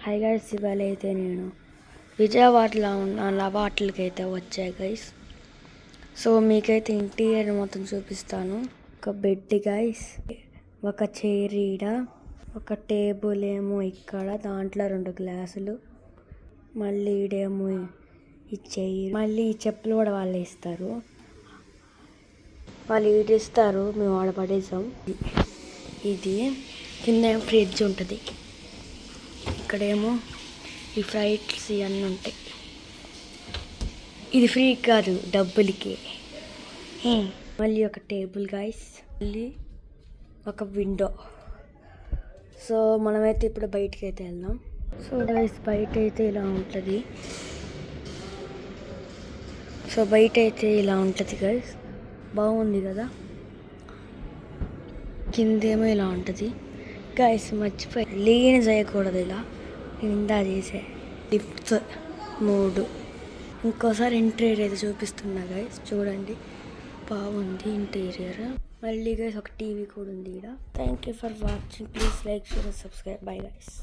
Hi guys, ఇవాళ అయితే నేను విజయవాడలో ఉన్న లవాట్లకి అయితే వచ్చాయి గైస్. సో మీకైతే ఇంటీరియర్ మొత్తం చూపిస్తాను. ఒక బెడ్ గైస్, ఒక చైర్ ఈడ, ఒక టేబుల్ ఏమో ఇక్కడ, దాంట్లో 2 గ్లాసులు, మళ్ళీ ఈడేమో ఈ చైర్, మళ్ళీ ఈ చెప్పులు కూడా వాళ్ళే ఇస్తారు. వాళ్ళు ఈడిస్తారు, మేము ఆడ పడేసాం. ఇది కింద ఫ్రిడ్జ్ ఉంటుంది, ఇక్కడేమో ఈ ఫ్రైట్స్ ఇవన్నీ ఉంటాయి. ఇది ఫ్రీ కాదు, డబ్బులకి. మళ్ళీ ఒక టేబుల్ గైస్, మళ్ళీ ఒక విండో. సో మనమైతే ఇప్పుడు బయటికి అయితే వెళ్దాం. సో గైస్, బయట అయితే ఇలా ఉంటుంది. సో బయట అయితే ఇలా ఉంటుంది గైస్, బాగుంది కదా. కిందేమో ఇలా ఉంటుంది గైస్. మర్చిపోయి లీన్ చేయకూడదు, ఇలా నిండా చేసే లిఫ్ట్స్ 3. ఇంకోసారి ఇంటీరియర్ అయితే చూపిస్తున్నా గైస్, చూడండి బాగుంది ఇంటీరియర్. మళ్ళీ గైస్ ఒక టీవీ కూడా ఉంది ఇక్కడ. Thank you for watching. Please like, share, subscribe. Bye guys.